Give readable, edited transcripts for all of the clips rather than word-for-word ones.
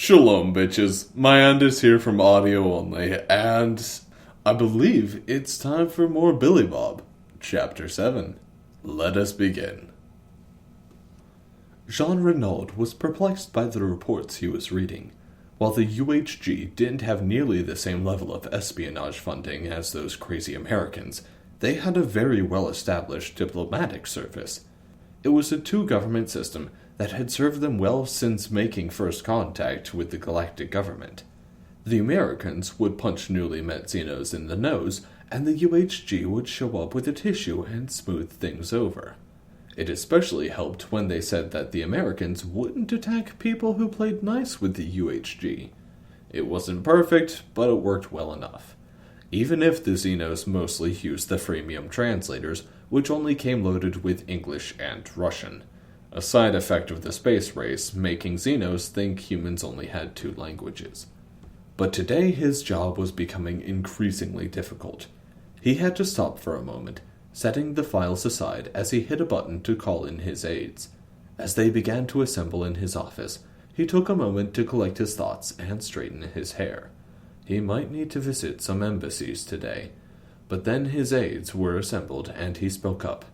Shalom, bitches. Myanda's here from Audio Only, and I believe it's time for more Billy Bob. Chapter 7. Let us begin. Jean Renaud was perplexed by the reports he was reading. While the UHG didn't have nearly the same level of espionage funding as those crazy Americans, they had a very well-established diplomatic service. It was a two-government system that had served them well since making first contact with the galactic government. The Americans would punch newly met Xenos in the nose, and the UHG would show up with a tissue and smooth things over. It especially helped when they said that the Americans wouldn't attack people who played nice with the UHG. It wasn't perfect, but it worked well enough. Even if the Xenos mostly used the freemium translators, which only came loaded with English and Russian. A side effect of the space race, making Xenos think humans only had two languages. But today his job was becoming increasingly difficult. He had to stop for a moment, setting the files aside as he hit a button to call in his aides. As they began to assemble in his office, he took a moment to collect his thoughts and straighten his hair. He might need to visit some embassies today. But then his aides were assembled and he spoke up.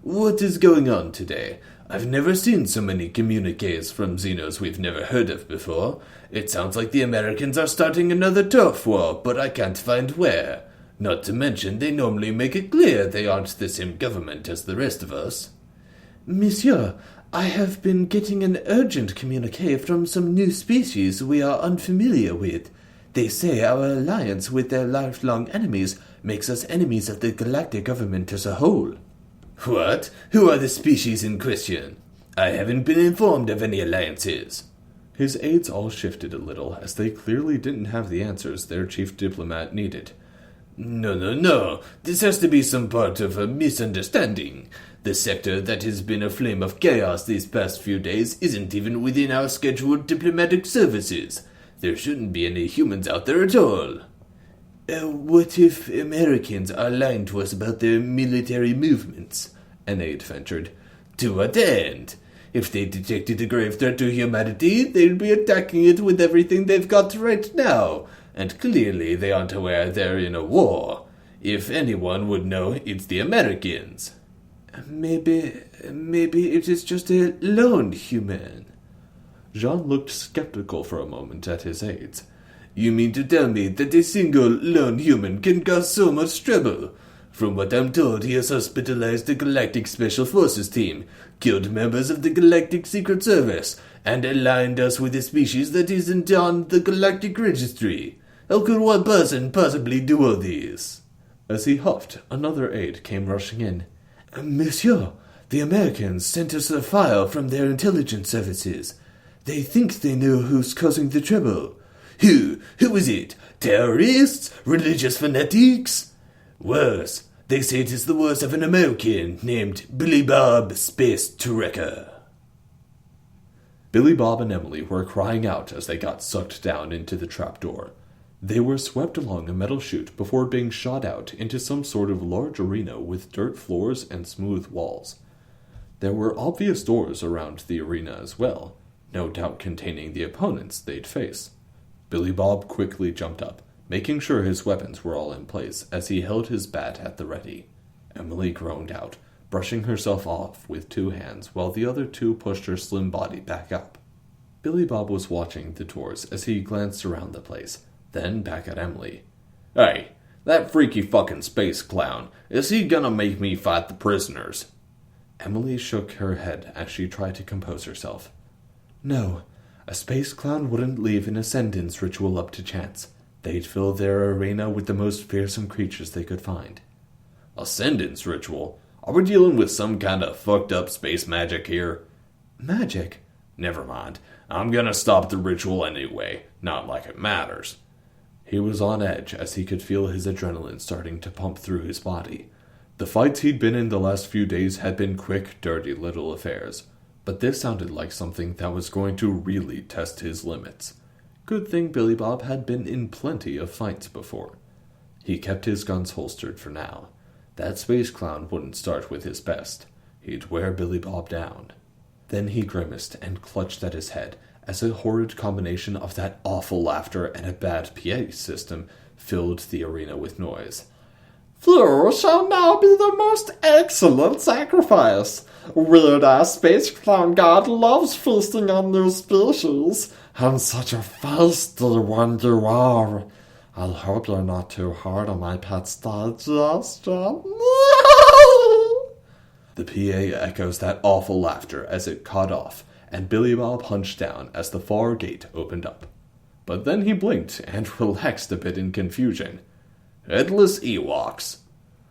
"What is going on today? I've never seen so many communiques from Xenos we've never heard of before. It sounds like the Americans are starting another turf war, but I can't find where. Not to mention they normally make it clear they aren't the same government as the rest of us." "Monsieur, I have been getting an urgent communique from some new species we are unfamiliar with. They say our alliance with their lifelong enemies makes us enemies of the galactic government as a whole." "What? Who are the species in question? I haven't been informed of any alliances." His aides all shifted a little, as they clearly didn't have the answers their chief diplomat needed. No. This has to be some part of a misunderstanding. The sector that has been a flame of chaos these past few days isn't even within our scheduled diplomatic services. There shouldn't be any humans out there at all." What if Americans are lying to us about their military movements?" an aide ventured. "To what end? If they detected a grave threat to humanity, they'd be attacking it with everything they've got right now, and clearly they aren't aware they're in a war. If anyone would know, it's the Americans." Maybe it is just a lone human." Jean looked skeptical for a moment at his aides. "You mean to tell me that a single lone human can cause so much trouble? From what I'm told, he has hospitalized the Galactic Special Forces team, killed members of the Galactic Secret Service, and aligned us with a species that isn't on the Galactic Registry. How could one person possibly do all this?" As he huffed, another aide came rushing in. "Monsieur, the Americans sent us a file from their intelligence services. They think they know who's causing the trouble." Who is it? Terrorists? Religious fanatics? Worse, they say it is the worst of an American named Billy Bob Space Trekker. Billy Bob and Emily were crying out as they got sucked down into the trapdoor. They were swept along a metal chute before being shot out into some sort of large arena with dirt floors and smooth walls. There were obvious doors around the arena as well, no doubt containing the opponents they'd face. Billy Bob quickly jumped up, making sure his weapons were all in place as he held his bat at the ready. Emily groaned out, brushing herself off with two hands while the other two pushed her slim body back up. Billy Bob was watching the doors as he glanced around the place, then back at Emily. "Hey, that freaky fucking space clown, is he gonna make me fight the prisoners?" Emily shook her head as she tried to compose herself. "No. A space clown wouldn't leave an ascendance ritual up to chance. They'd fill their arena with the most fearsome creatures they could find." "Ascendance ritual? Are we dealing with some kind of fucked up space magic here?" "Magic?" "Never mind. I'm gonna stop the ritual anyway. Not like it matters." He was on edge as he could feel his adrenaline starting to pump through his body. The fights he'd been in the last few days had been quick, dirty little affairs. But this sounded like something that was going to really test his limits. Good thing Billy Bob had been in plenty of fights before. He kept his guns holstered for now. That space clown wouldn't start with his best. He'd wear Billy Bob down. Then he grimaced and clutched at his head as a horrid combination of that awful laughter and a bad PA system filled the arena with noise. "You shall now be the most excellent sacrifice. Weird-ass space clown god loves feasting on new species, and such a feisty one you are. I hope you're not too hard on my pet's digestion." The PA echoes that awful laughter as it caught off, and Billy Bob hunched down as the far gate opened up. But then he blinked and relaxed a bit in confusion. Headless Ewoks.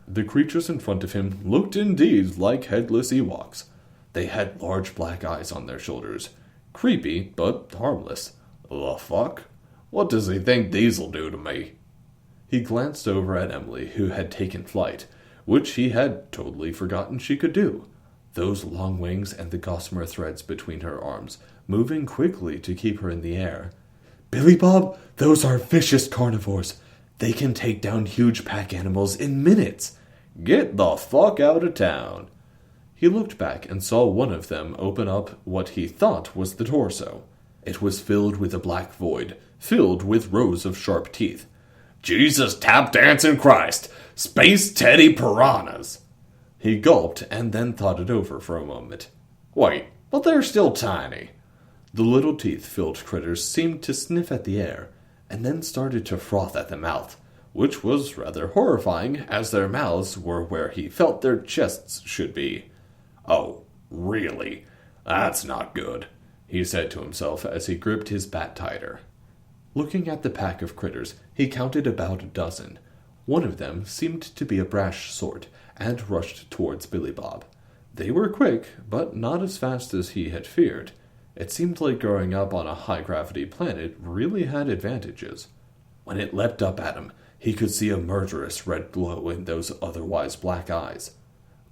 The creatures in front of him looked indeed like headless Ewoks. They had large black eyes on their shoulders. Creepy, but harmless. The fuck? What does he think these'll do to me? He glanced over at Emily, who had taken flight, which he had totally forgotten she could do. Those long wings and the gossamer threads between her arms, moving quickly to keep her in the air. Billy Bob, those are vicious carnivores. They can take down huge pack animals in minutes. Get the fuck out of town. He looked back and saw one of them open up what he thought was the torso. It was filled with a black void, filled with rows of sharp teeth. Jesus tap dancing Christ! Space teddy piranhas! He gulped and then thought it over for a moment. Wait, but they're still tiny. The little teeth-filled critters seemed to sniff at the air, and then started to froth at the mouth, which was rather horrifying, as their mouths were where he felt their chests should be. Oh, really? That's not good, he said to himself as he gripped his bat tighter. Looking at the pack of critters, he counted about a dozen. One of them seemed to be a brash sort, and rushed towards Billy Bob. They were quick, but not as fast as he had feared. It seemed like growing up on a high-gravity planet really had advantages. When it leapt up at him, he could see a murderous red glow in those otherwise black eyes.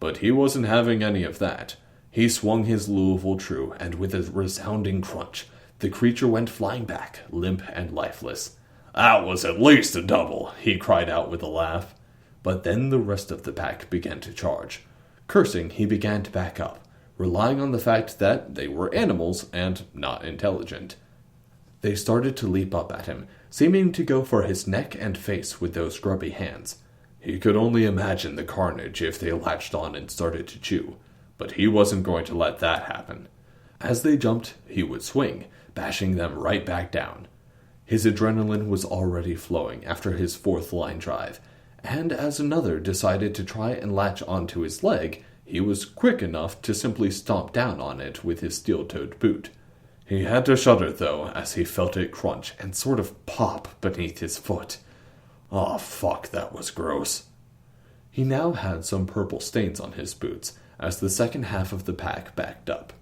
But he wasn't having any of that. He swung his Louisville true, and with a resounding crunch, the creature went flying back, limp and lifeless. That was at least a double, he cried out with a laugh. But then the rest of the pack began to charge. Cursing, he began to back up, relying on the fact that they were animals and not intelligent. They started to leap up at him, seeming to go for his neck and face with those grubby hands. He could only imagine the carnage if they latched on and started to chew, but he wasn't going to let that happen. As they jumped, he would swing, bashing them right back down. His adrenaline was already flowing after his fourth line drive, and as another decided to try and latch onto his leg, he was quick enough to simply stomp down on it with his steel-toed boot. He had to shudder, though, as he felt it crunch and sort of pop beneath his foot. Oh, fuck, that was gross. He now had some purple stains on his boots, as the second half of the pack backed up.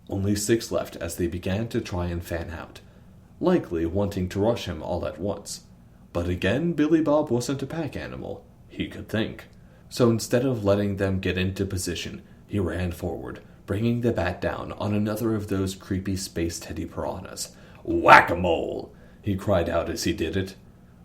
Only 6 left as they began to try and fan out, likely wanting to rush him all at once. But again, Billy Bob wasn't a pack animal, he could think. So instead of letting them get into position, he ran forward, bringing the bat down on another of those creepy space teddy piranhas. Whack-a-mole! He cried out as he did it.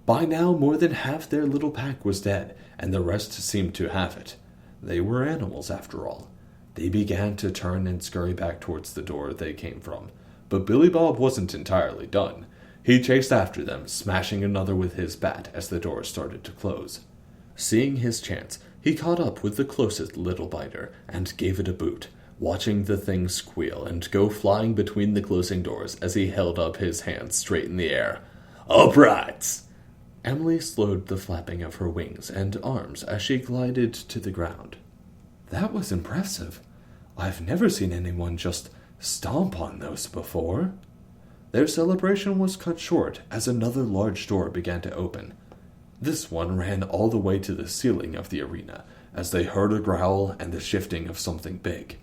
By now, more than half their little pack was dead, and the rest seemed to have it. They were animals, after all. They began to turn and scurry back towards the door they came from, but Billy Bob wasn't entirely done. He chased after them, smashing another with his bat as the door started to close. Seeing his chance, he caught up with the closest little biter and gave it a boot, watching the thing squeal and go flying between the closing doors as he held up his hands straight in the air. Upright! Emily slowed the flapping of her wings and arms as she glided to the ground. That was impressive. I've never seen anyone just stomp on those before. Their celebration was cut short as another large door began to open. This one ran all the way to the ceiling of the arena, as they heard a growl and the shifting of something big.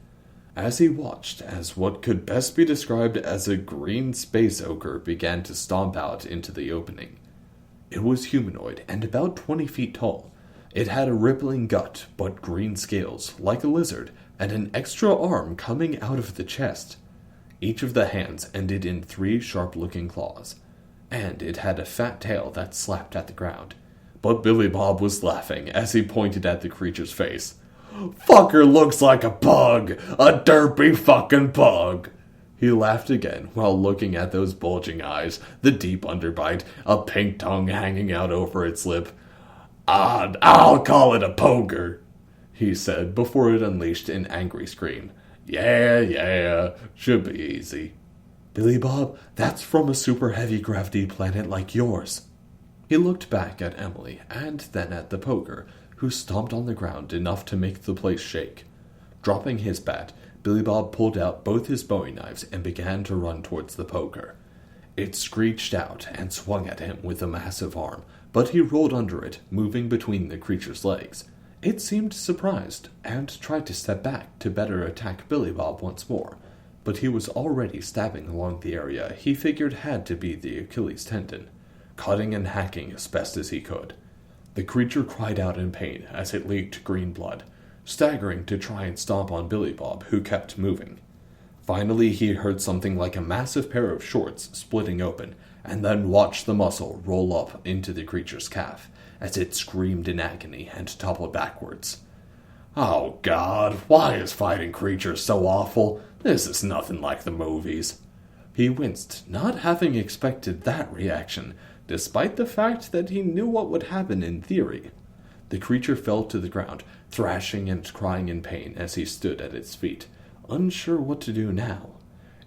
As he watched as what could best be described as a green space ogre began to stomp out into the opening. It was humanoid and about 20 feet tall. It had a rippling gut, but green scales, like a lizard, and an extra arm coming out of the chest. Each of the hands ended in 3 sharp-looking claws, and it had a fat tail that slapped at the ground. But Billy Bob was laughing as he pointed at the creature's face. Fucker looks like a pug! A derpy fucking pug! He laughed again while looking at those bulging eyes, the deep underbite, a pink tongue hanging out over its lip. I'll call it a poker, he said before it unleashed an angry scream. Yeah, should be easy. Billy Bob, that's from a super heavy gravity planet like yours. He looked back at Emily and then at the poker, who stomped on the ground enough to make the place shake. Dropping his bat, Billy Bob pulled out both his bowie knives and began to run towards the poker. It screeched out and swung at him with a massive arm, but he rolled under it, moving between the creature's legs. It seemed surprised, and tried to step back to better attack Billy Bob once more, but he was already stabbing along the area he figured had to be the Achilles tendon, cutting and hacking as best as he could. The creature cried out in pain as it leaked green blood, staggering to try and stomp on Billy Bob, who kept moving. Finally, he heard something like a massive pair of shorts splitting open, and then watched the muscle roll up into the creature's calf, as it screamed in agony and toppled backwards. Oh God, why is fighting creatures so awful? This is nothing like the movies. He winced, not having expected that reaction, despite the fact that he knew what would happen in theory. The creature fell to the ground, thrashing and crying in pain as he stood at its feet, unsure what to do now.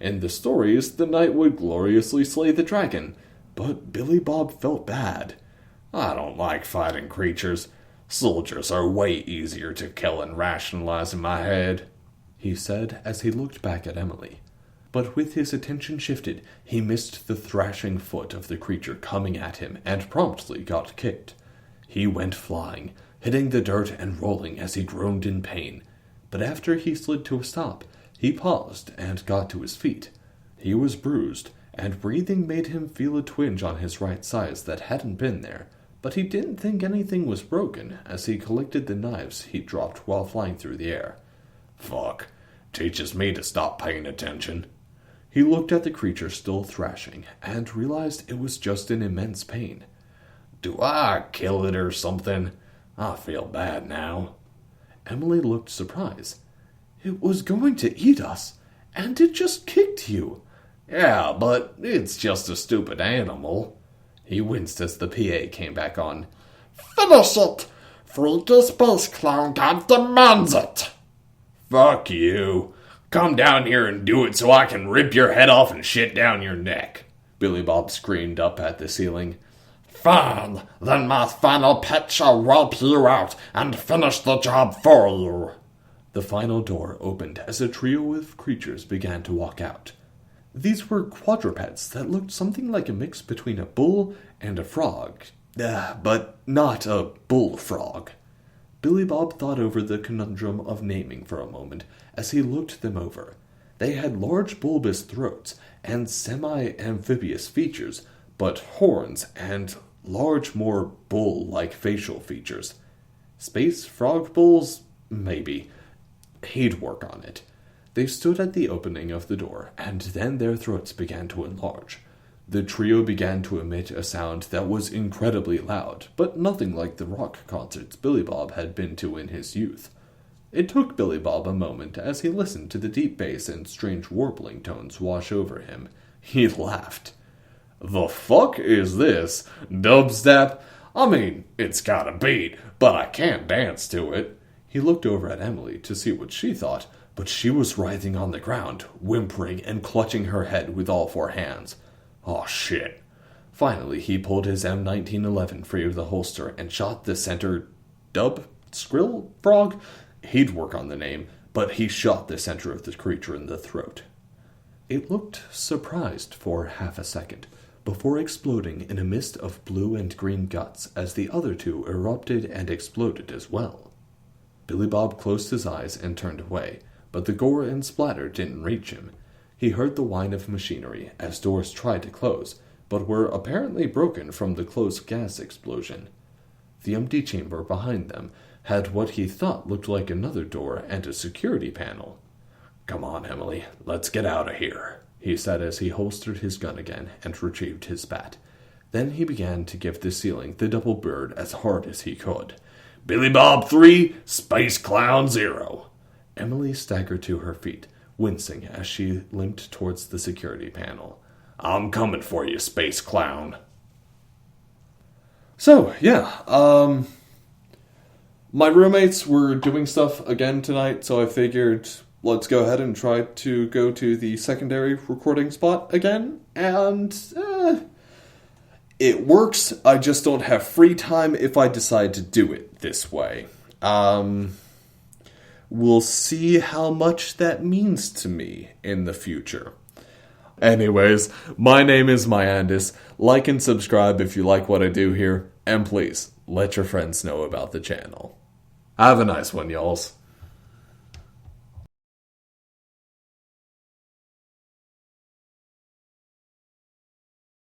In the stories, the knight would gloriously slay the dragon, but Billy Bob felt bad. I don't like fighting creatures. Soldiers are way easier to kill and rationalize in my head, he said as he looked back at Emily. But with his attention shifted, he missed the thrashing foot of the creature coming at him and promptly got kicked. He went flying, hitting the dirt and rolling as he groaned in pain. But after he slid to a stop, he paused and got to his feet. He was bruised, and breathing made him feel a twinge on his right side that hadn't been there, but he didn't think anything was broken as he collected the knives he dropped while flying through the air. Fuck. Teaches me to stop paying attention. He looked at the creature still thrashing, and realized it was just in immense pain. Do I kill it or something? I feel bad now. Emily looked surprised. It was going to eat us, and it just kicked you. Yeah, but it's just a stupid animal. He winced as the PA came back on. Finish it! Freaky Space Clown God demands it! Fuck you. Come down here and do it so I can rip your head off and shit down your neck, Billy Bob screamed up at the ceiling. Fine, then my final pet shall wipe you out and finish the job for you. The final door opened as a trio of creatures began to walk out. These were quadrupeds that looked something like a mix between a bull and a frog. But not a bullfrog. Billy Bob thought over the conundrum of naming for a moment as he looked them over. They had large bulbous throats and semi-amphibious features, but horns and large, more bull-like facial features. Space frog bulls? Maybe. He'd work on it. They stood at the opening of the door, and then their throats began to enlarge. The trio began to emit a sound that was incredibly loud, but nothing like the rock concerts Billy Bob had been to in his youth. It took Billy Bob a moment as he listened to the deep bass and strange warbling tones wash over him. He laughed. The fuck is this? Dubstep? I mean, it's got a beat, but I can't dance to it. He looked over at Emily to see what she thought, but she was writhing on the ground, whimpering and clutching her head with all four hands. Oh, shit. Finally, he pulled his M1911 free of the holster and shot the center... Skrill frog? He'd work on the name, but he shot the center of the creature in the throat. It looked surprised for half a second, before exploding in a mist of blue and green guts as the other two erupted and exploded as well. Billy Bob closed his eyes and turned away, but the gore and splatter didn't reach him. He heard the whine of machinery as doors tried to close, but were apparently broken from the closed gas explosion. The empty chamber behind them had what he thought looked like another door and a security panel. Come on, Emily, let's get out of here, he said as he holstered his gun again and retrieved his bat. Then he began to give the ceiling the double bird as hard as he could. Billy Bob 3, Space Clown 0. Emily staggered to her feet, wincing as she limped towards the security panel. "I'm coming for you, space clown." So, yeah, my roommates were doing stuff again tonight, so I figured let's go ahead and try to go to the secondary recording spot again, and it works. I just don't have free time if I decide to do it this way. We'll see how much that means to me in the future. Anyways, my name is Myandis. Like and subscribe if you like what I do here, and please, let your friends know about the channel. Have a nice one, y'alls.